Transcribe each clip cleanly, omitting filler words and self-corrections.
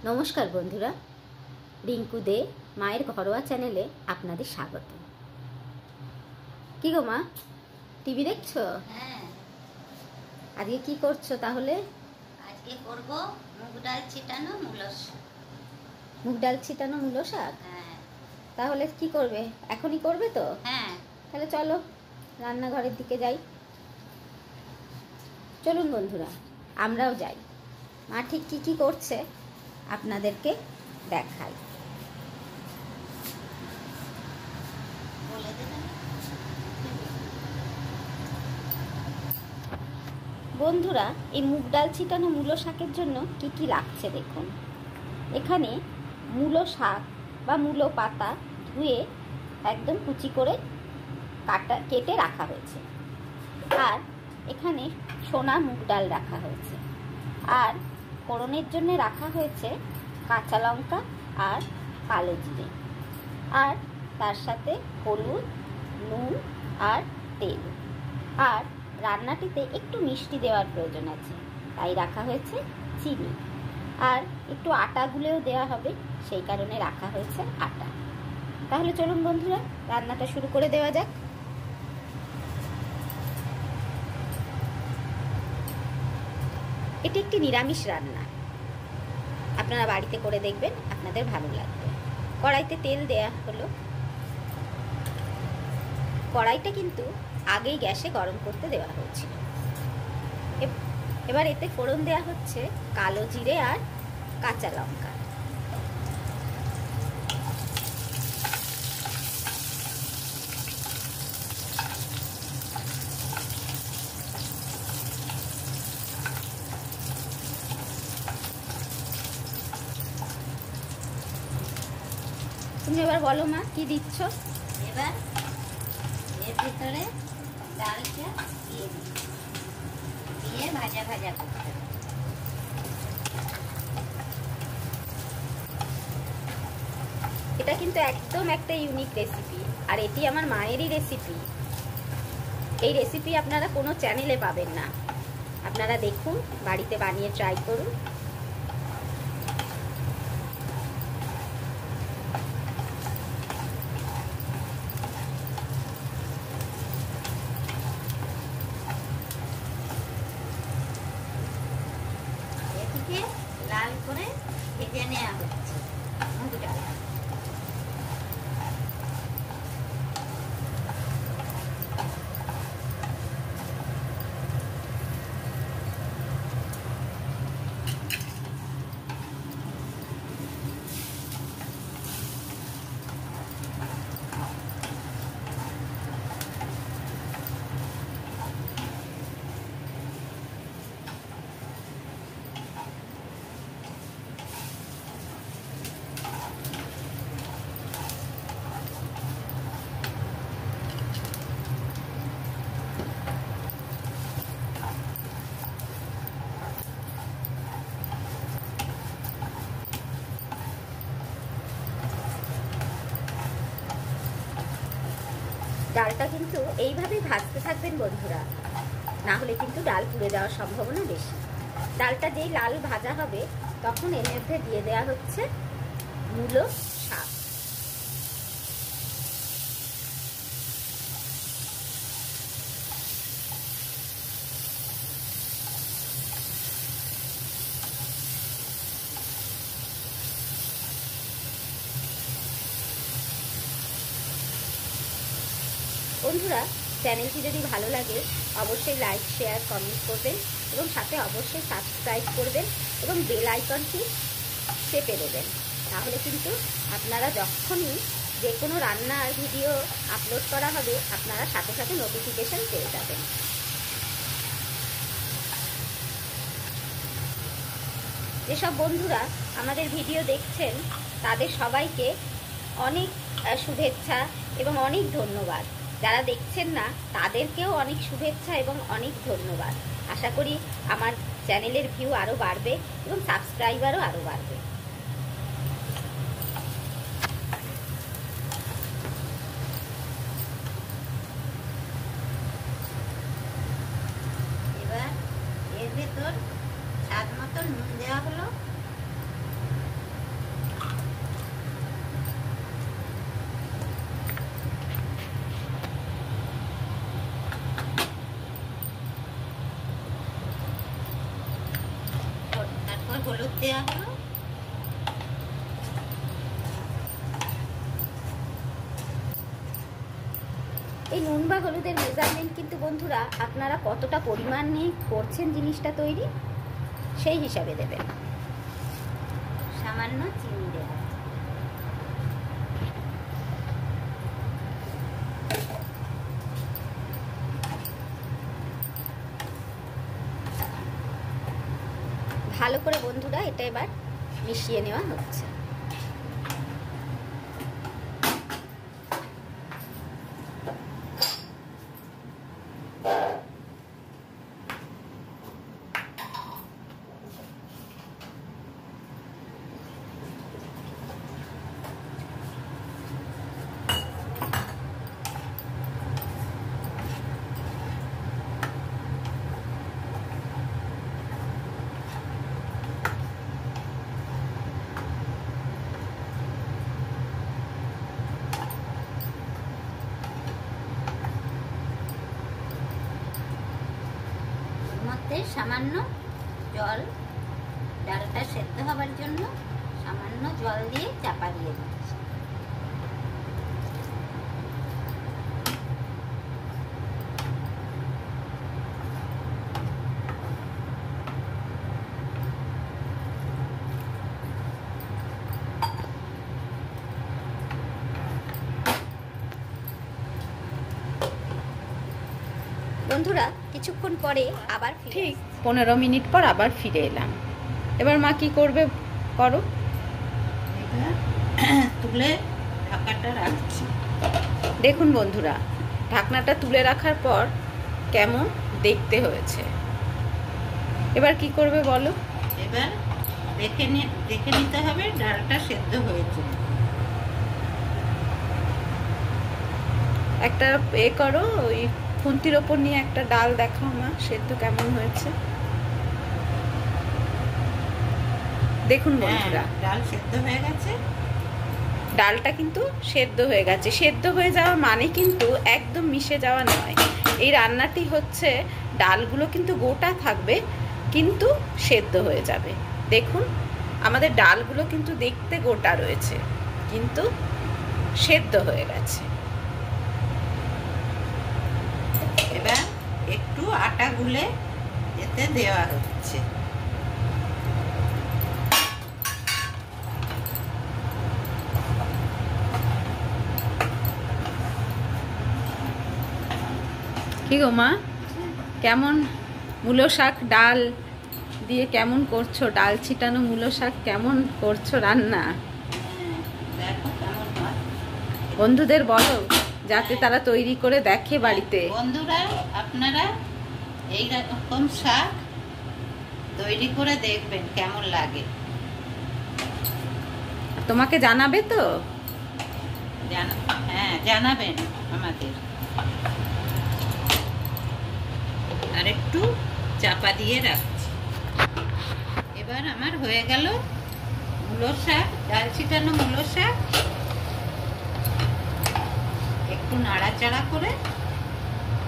নমস্কার বন্ধুরা, রিঙ্কু দে মায়ের ঘরোয়া চ্যানেলে আপনাদের স্বাগত। কি গো মা, টিভি দেখছো? হ্যাঁ। আজকে কি করছো তাহলে? আজকে করব মুগ ডাল ছিটানো মূলো শাক। মুগ ডাল ছিটানো মূলো শাক? হ্যাঁ। তাহলে কি করবে? এখনই করবে তো? হ্যাঁ। তাহলে চলো রান্নাঘরের দিকে যাই। চলুন বন্ধুরা, আমরাও যাই। মা ঠিক কি কি করছে আপনাদেরকে দেখাই। বলে দেবেন। বন্ধুরা, এই মুগ ডাল ছিটানো মূলো শাকের জন্য কি কি লাগছে দেখুন। এখানে মূলো শাক বা মূলো পাতা ধুয়ে একদম কুচি করে কেটে রাখা হয়েছে। আর এখানে সোনা মুগ ডাল রাখা হয়েছে। আর ফোড়নের জন্য রাখা হয়েছে কাঁচা লঙ্কা আর কালো জিরে। আর তার সাথে হলুদ, নুন আর তেল। আর রান্নাটিতে একটু মিষ্টি দেওয়ার প্রয়োজন আছে, তাই রাখা হয়েছে চিনি। আর একটু আটা গুলেও দেওয়া হবে, সেই কারণে রাখা হয়েছে আটা। তাহলে চলুন বন্ধুরা, রান্নাটা শুরু করে দেওয়া যাক। এটি একটি নিরামিষ রান্না, আপনারা বাড়িতে করে দেখবেন, আপনাদের ভালো লাগবে। কড়াইতে তেল দেয়া হলো। কড়াইটা কিন্তু আগেই গ্যাসে গরম করতে দেওয়া হয়েছিল। এবার এতে ফোড়ন দেওয়া হচ্ছে কালো জিরে আর কাঁচা লঙ্কা। তুমি এবার বলো মা, কি দিচ্ছ? এবার এর ভিতরে ডালটা দিয়ে দিয়ে ভাজা ভাজা করতে হবে। এটা কিন্তু একদম একটা ইউনিক রেসিপি, আর এটি আমার মায়েরই রেসিপি। এই রেসিপি আপনারা কোনো চ্যানেলে পাবেন না। আপনারা দেখুন, বাড়িতে বানিয়ে ট্রাই করুন। এদিকে লাল করে ভেজে নেওয়া হচ্ছে মুগ ডাল। ডালটা কিন্তু এইভাবেই ভাজতে থাকবেন বন্ধুরা, না হলে কিন্তু ডাল পুড়ে যাওয়ার সম্ভাবনা বেশি। ডালটা যেই লাল ভাজা হবে, তখন এর মধ্যে দিয়ে দেওয়া হচ্ছে মূলো শাক। বন্ধুরা, চ্যানেলটি যদি ভালো লাগে অবশ্যই লাইক, শেয়ার, কমেন্ট করবেন এবং সাথে অবশ্যই সাবস্ক্রাইব করবেন এবং বেল আইকনটি চেপে দেবেন। তাহলে কিন্তু আপনারা যখনই যে কোনো রান্নার ভিডিও আপলোড করা হবে, আপনারা সাথে সাথে নোটিফিকেশন পেয়ে যাবেন। যেসব বন্ধুরা আমাদের ভিডিও দেখছেন, তাদের সবাইকে অনেক শুভেচ্ছা এবং অনেক ধন্যবাদ। যারা দেখছেন না, তাদেরকেও অনেক শুভেচ্ছা এবং অনেক ধন্যবাদ। আশা করি আমার চ্যানেলের ভিউ আরও বাড়বে এবং সাবস্ক্রাইবারও আরও বাড়বে। এবার এর ভেতর স্বাদ মতো নুন দেওয়া হলো। দেওয়া হলো। এই নুন বা হলুদের মেজারমেন্ট কিন্তু বন্ধুরা আপনারা কতটা পরিমাণে করছেন জিনিসটা তৈরি সেই হিসাবে দেবেন। সামান্য চিনি দেওয়া। ভালো করে বন্ধুরা এটা এবার মিশিয়ে নেওয়া হচ্ছে। সামান্য জল, ডালটা সেদ্ধ হবার জন্য সামান্য জল দিয়ে চাপা দিয়ে দিচ্ছি। বন্ধুরা কিছুক্ষণ পরে আবার ঠিক 15 মিনিট পর আবার ফিরে এলাম। এবার মা কি করবে করো। তুলে ঢাকাটা রাখছি। দেখুন বন্ধুরা, ঢাকনাটা তুলে রাখার পর কেমন দেখতে হয়েছে। এবার কি করবে বলো। এবার দেখে নিতে হবে ডালটা সেদ্ধ হয়েছে। একটা করো, ওই খুন্তির ওপর নিয়ে একটা ডাল দেখাও মা, সেদ্ধ কেমন হয়েছে। দেখুন বন্ধুরা, ডাল সেদ্ধ হয়ে গেছে। ডালটা কিন্তু সেদ্ধ হয়ে গেছে। সেদ্ধ হয়ে যাওয়া মানে কিন্তু একদম মিশে যাওয়া নয়। এই রান্নাটি হচ্ছে ডালগুলো কিন্তু গোটা থাকবে কিন্তু সেদ্ধ হয়ে যাবে। দেখুন আমাদের ডালগুলো কিন্তু দেখতে গোটা রয়েছে কিন্তু সেদ্ধ হয়ে গেছে। এবার একটু আটা গুলে এতে দেওয়া হচ্ছে। কি গো মা, কেমন মূলো শাক ডাল দিয়ে কেমন করছো? ডাল ছিটানো মূলো শাক কেমন করছো রান্না? দেখো কেমন হয়। বন্ধুদের বলো যাতে তারা তৈরি করে দেখে বাড়িতে। বন্ধুরা আপনারা এই রকম শাক তৈরি করে দেখবেন কেমন লাগে। তোমাকে জানাবে তো? হ্যাঁ জানাবেন আমাদের। আর একটু চাপা দিয়ে রাখছি। এবার আমার হয়ে গেল মূলো শাক, ডাল ছিটানো মূলো শাক। একটু নাড়াচাড়া করে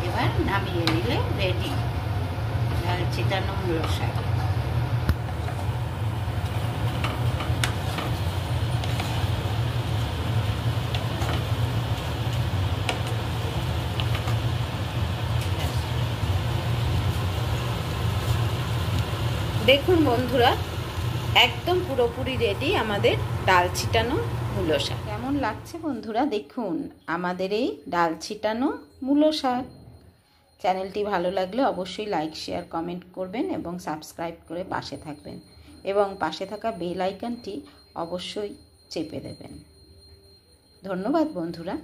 এবার নামিয়ে নিলে রেডি ডাল ছিটানো মূলো শাক। দেখুন বন্ধুরা, একদম পুরোপুরি রেডি আমাদের ডাল ছিটানো মূলো শাক। কেমন লাগছে বন্ধুরা দেখুন আমাদের এই ডাল ছিটানো মূলো শাক। চ্যানেলটি ভালো লাগলে অবশ্যই লাইক শেয়ার কমেন্ট করবেন এবং সাবস্ক্রাইব করে পাশে থাকবেন এবং পাশে থাকা বেল আইকনটি অবশ্যই চেপে দেবেন। ধন্যবাদ বন্ধুরা।